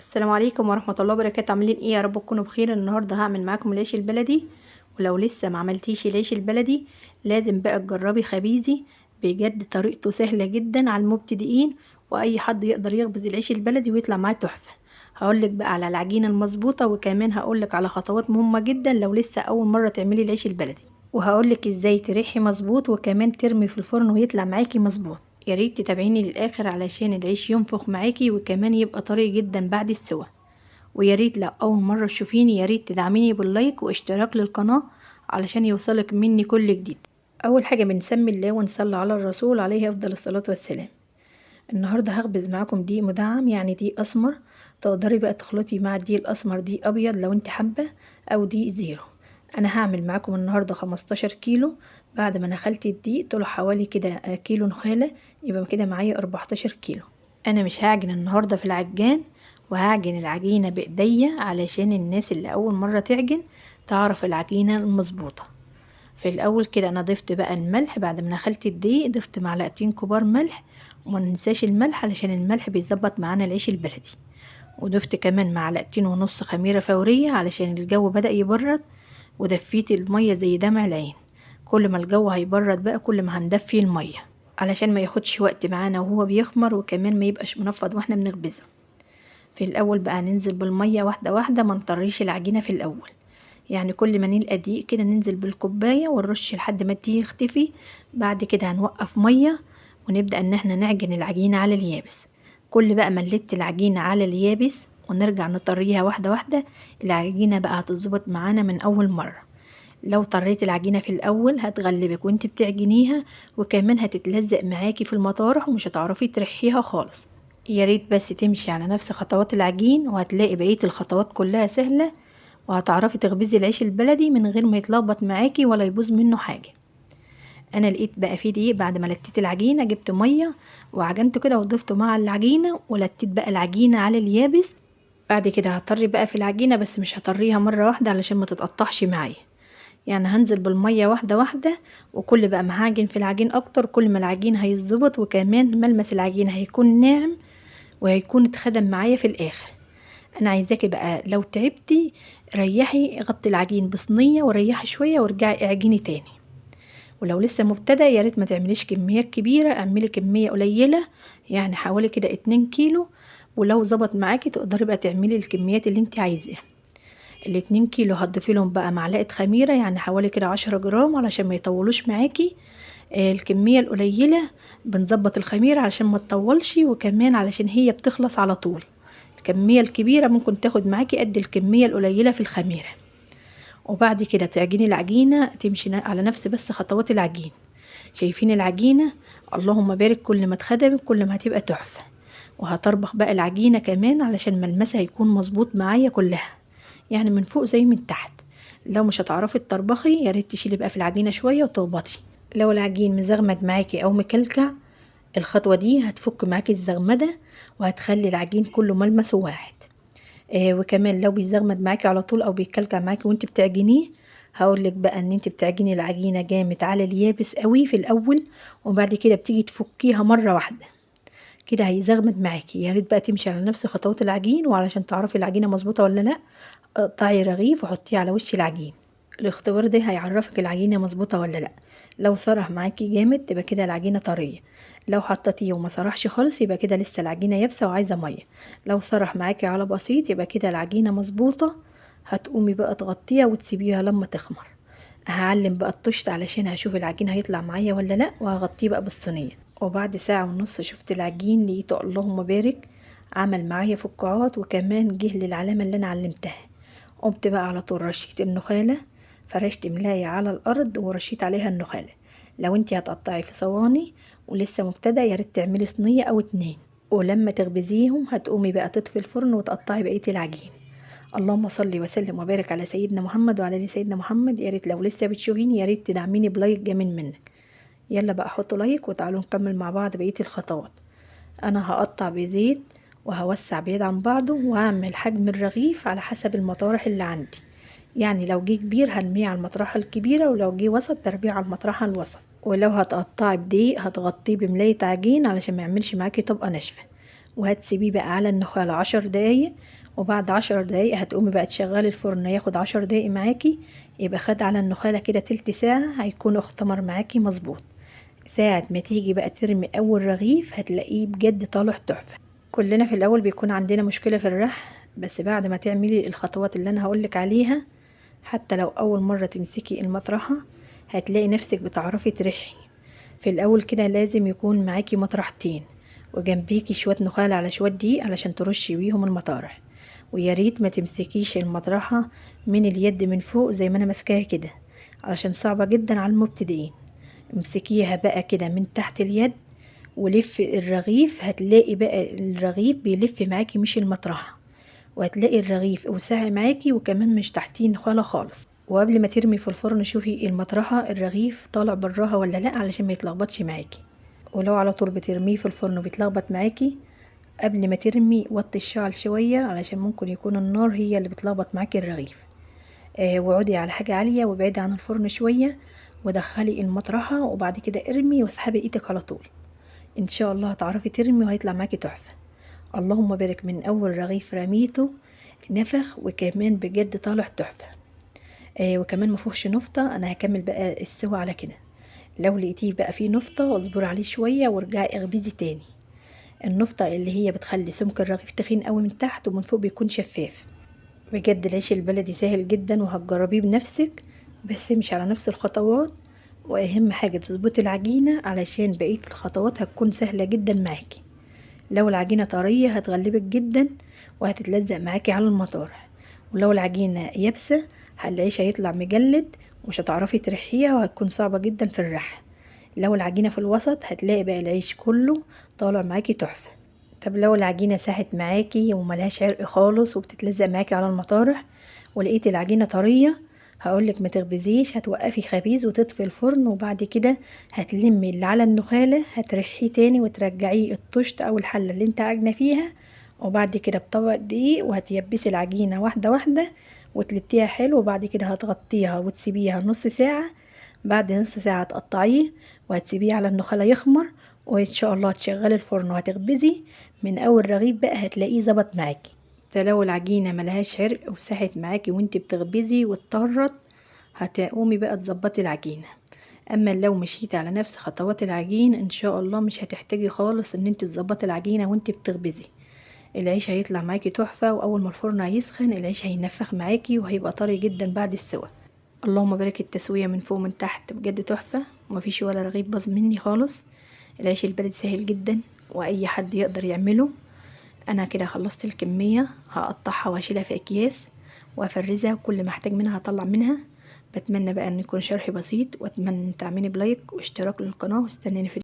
السلام عليكم ورحمة الله وبركاته. عاملين ايه؟ يا رب تكونوا بخير. النهارده هعمل معاكم العيش البلدي. ولو لسه ما عملتيش العيش البلدي لازم بقى تجربي خبيزي. بجد طريقته سهلة جدا على المبتدئين، واي حد يقدر يخبز العيش البلدي ويطلع معاه تحفة. هقولك بقى على العجينة المظبوطة، وكمان هقولك على خطوات مهمة جدا لو لسه اول مرة تعملي العيش البلدي، وهقولك ازاي تريحي مظبوط وكمان ترمي في الفرن ويطلع معاكي مظبوط. يا ريت تتابعيني للاخر علشان العيش ينفخ معاكي وكمان يبقى طري جدا بعد السوا. ويا ريت لو اول مره تشوفيني يا ريت تدعميني باللايك واشتراك للقناه علشان يوصلك مني كل جديد. اول حاجه بنسمي الله ونصلي على الرسول عليه افضل الصلاه والسلام. النهارده هخبز معاكم دقيق مدعم، يعني دقيق اسمر. تقدري بقى تخلطي مع الدقيق الاسمر دقيق ابيض لو انت حابه، او دقيق زيرو. انا هعمل معاكم النهارده 15 كيلو. بعد ما نخلت الدقيق طلع حوالي كده كيلو نخاله، يبقى كده معايا 14 كيلو. انا مش هعجن النهارده في العجان، وهعجن العجينه بايديا علشان الناس اللي اول مره تعجن تعرف العجينه المظبوطه. في الاول كده انا ضفت بقى الملح، بعد ما نخلت الدقيق ضفت معلقتين كبار ملح، وما ننساش الملح علشان الملح بيظبط معانا العيش البلدي. وضفت كمان معلقتين ونص خميره فوريه علشان الجو بدأ يبرد، ودفيت الميه زي دمع العين. كل ما الجو هيبرد بقى كل ما هندفي الميه علشان ما ياخدش وقت معانا وهو بيخمر، وكمان ما يبقاش منفض واحنا بنخبزه. في الاول بقى ننزل بالميه واحده واحده، ما نطريش العجينه في الاول. يعني كل ما نلقى دقيق كده ننزل بالكوبايه ونرش لحد ما الدقيق يختفي. بعد كده هنوقف ميه ونبدا ان احنا نعجن العجينه على اليابس. كل بقى ما نلت العجينه على اليابس ونرجع نطريها واحده واحده، العجينه بقى هتظبط معانا من اول مره. لو طريت العجينه في الاول هتغلبك وانت بتعجنيها، وكمان هتتلزق معاكي في المطارح ومش هتعرفي ترحيها خالص. يا ريت بس تمشي على نفس خطوات العجين وهتلاقي بقية الخطوات كلها سهلة، وهتعرفي تخبزي العيش البلدي من غير ما يتلخبط معاكي ولا يبوظ منه حاجة. انا لقيت بقى فيه دقيق، بعد ما لتيت العجينة جبت مية وعجنته كده وضفته مع العجينة ولتيت بقى العجينة على اليابس. بعد كده هطري بقى في العجينة، بس مش هطريها مرة واحدة علشان ما تتقطعش معايا. يعني هنزل بالمية واحدة واحدة، وكل بقى ما هعجن في العجين اكتر كل ما العجين هيظبط، وكمان ملمس العجين هيكون ناعم وهيكون اتخدم معايا في الاخر. انا عايزاكي بقى لو تعبتي ريحي، غطي العجين بصينيه وريحي شويه وارجعي اعجني تاني. ولو لسه مبتدئه يا ريت ما تعمليش كميات كبيره، اعملي كميه قليله، يعني حوالي كده 2 كيلو. ولو ظبط معاكي تقدري بقى تعملي الكميات اللي انت عايزاها. ال2 كيلو هتضيفي لهم بقى معلقه خميره، يعني حوالي كده 10 جرام علشان ما يطولوش معاكي. الكميه القليله بنظبط الخميره علشان ما تطولش، وكمان علشان هي بتخلص على طول. الكمية الكبيرة ممكن تاخد معاكي قد الكمية القليلة في الخميرة. وبعد كده تعجني العجينة تمشي على نفس بس خطوات العجين. شايفين العجينة؟ اللهم بارك، كل ما اتخدمت كل ما هتبقى تحفة. وهطربخ بقى العجينة كمان علشان ملمسها يكون مظبوط معايا كلها، يعني من فوق زي من تحت. لو مش هتعرفي تطربخي يا ريت تشيلي بقى في العجينة شوية وتهبطي. لو العجين مزغمد معاكي او مكلكع، الخطوة دي هتفك معاكي الزغمدة وهتخلي العجين كله ملمسه واحد. وكمان لو بيزغمد معاكي على طول او بيكلكع معاكي وانت بتعجنيه، هقولك بقى ان انت بتعجني العجينة جامد على اليابس قوي في الاول، وبعد كده بتيجي تفكيها مرة واحدة كده هيزغمد معاكي. يا ريت بقى تمشي على نفس خطوات العجين، وعلشان تعرفي العجينة مظبوطة ولا لا قطعي رغيف وحطيه على وش العجين. الاختبار ده هيعرفك العجينة مظبوطة ولا لا. لو صرح معاكي جامد تبقى كده العجينة طرية، لو حطيتيه وما صرحش خالص يبقى كده لسه العجينة يابسة وعايزة مية. لو صرح معاكي على بسيط يبقى كده العجينة مظبوطة. هتقومي بقى تغطيها وتسيبيها لما تخمر. هعلم بقى الطشت علشان هشوف العجين هيطلع معايا ولا لا، وهغطيه بقى بالصينية. وبعد ساعة ونص شفت العجين لقيته اللهم بارك عمل معايا فقاعات، وكمان جه للعلامة اللي انا علمتها. قمت بقى على طول رشيت النخالة، فرشت ملاية على الارض ورشيت عليها النخالة. لو انتي هتقطعي في صواني ولسه مبتدأ يا ريت تعملي صينية او 2، ولما تخبزيهم هتقومي بقى تطفي الفرن وتقطعي بقية العجين. اللهم صل وسلم وبارك على سيدنا محمد وعلى ال سيدنا محمد. يا ريت لو لسه بتشوفيني يا ريت تدعميني بلايك جميل منك. يلا بقى حطوا لايك وتعالوا نكمل مع بعض بقية الخطوات. انا هقطع بزيت وهوسع بيد عن بعضه، وهعمل حجم الرغيف على حسب المطارح اللي عندي. يعني لو جه كبير هرميه على المطرحة الكبيرة، ولو جه وسط برميه على المطرحة الوسط. ولو هتقطعي بدقيق هتغطيه بملاية عجين علشان ما يعملش معاكي طبقة ناشفة. وهتسيبيه بقى على النخاله 10 دقايق. وبعد 10 دقايق هتقومي بقى تشغلي الفرن ياخد 10 دقايق معاكي، يبقى خد على النخاله كده تلت ساعه، هيكون اختمر معاكي مظبوط. ساعة ما تيجي بقى ترمي اول رغيف هتلاقيه بجد طالع تحفة. كلنا في الاول بيكون عندنا مشكلة في الرح، بس بعد ما تعملي الخطوات اللي انا هقولك عليها، حتى لو اول مرة تمسكي المطرحة هتلاقي نفسك بتعرفي ترحي. في الاول كده لازم يكون معاكي مطرحتين، وجنبيكي شوية نخال على شوية دقيق علشان ترشي بيهم المطارح. ويا ريت ما تمسكيش المطرحة من اليد من فوق زي ما انا ماسكاها كده، علشان صعبة جدا على المبتدئين. امسكيها بقى كده من تحت اليد ولف الرغيف، هتلاقي بقى الرغيف بيلف معاكي مش المطرحة، وهتلاقي الرغيف اوسع معاكي وكمان مش تحتيه نخالة خالص. وقبل ما ترمي في الفرن شوفي المطرحة الرغيف طالع براها ولا لا علشان ما يتلخبطش معاكي. ولو على طول بترميه في الفرن وبيتلخبط معاكي، قبل ما ترمي وطي الشعل شوية علشان ممكن يكون النار هي اللي بتلخبط معاكي الرغيف. وعودي على حاجة عالية وابعدي عن الفرن شوية، ودخلي المطرحة وبعد كده ارمي واسحبي ايدك على طول. ان شاء الله هتعرفي ترمي وهيطلع معاكي تحفة. اللهم بارك، من اول رغيف رميته نفخ وكمان بجد طالع تحفة. وكمان مفيهوش نفطة. انا هكمل بقى السوا على كده. لو لقيتيه بقى فيه نفطة اصبري عليه شوية وارجعي اخبزي تاني. النفطة اللي هي بتخلي سمك الرغيف تخين قوي من تحت ومن فوق بيكون شفاف. بجد العيش البلدي سهل جدا وهتجربيه بنفسك، بس مش على نفس الخطوات. واهم حاجة تظبطي العجينة علشان بقية الخطوات هتكون سهلة جدا معاكي. لو العجينة طرية هتغلبك جدا وهتتلزق معاكي على المطارح، ولو العجينة يابسة العيش هيطلع مجلد ومش هتعرفي ترحيها وهتكون صعبة جدا في الرح. لو العجينة في الوسط هتلاقي بقى العيش كله طالع معاكي تحفة. طب لو العجينة ساحت معاكي وملهاش عرق خالص وبتتلزق معاكي على المطارح، ولقيتي العجينة طرية، هقولك ما تخبزيش، هتوقفي خبيز وتطفي الفرن، وبعد كده هتلمي اللي على النخالة هترحيه تاني وترجعيه الطشت او الحلة اللي انت عاجنة فيها، وبعد كده بطبق دقيق وهتيبسي العجينة واحدة واحدة وتلتيها حلو، وبعد كده هتغطيها وتسيبيها نص ساعة. بعد نص ساعة هتقطعيه وهتسيبيه على النخالة يخمر، وان شاء الله هتشغلي الفرن وهتخبزي من اول رغيف بقى هتلاقيه ظبط معاكي. ده لو العجينة ملهاش عرق وساحت معاكي وانت بتخبزي واضطرت، هتقومي بقى تظبطي العجينة. اما لو مشيتي على نفس خطوات العجين ان شاء الله مش هتحتاجي خالص ان انت تظبطي العجينة وانت بتخبزي. العيش هيطلع معاكي تحفة، واول ما الفرن هيسخن العيش هينفخ معاكي وهيبقى طري جدا بعد السوا. اللهم بارك، التسوية من فوق ومن تحت بجد تحفة، ومفيش ولا رغيف باظ مني خالص. العيش البلدي سهل جدا واي حد يقدر يعمله. انا كده خلصت الكمية، هقطعها واشيلها في اكياس وافرزها، وكل ما احتاج منها هطلع منها. بتمنى بقى ان يكون شرحي بسيط، واتمنى تعملي بلايك واشتراك للقناة، واستناني في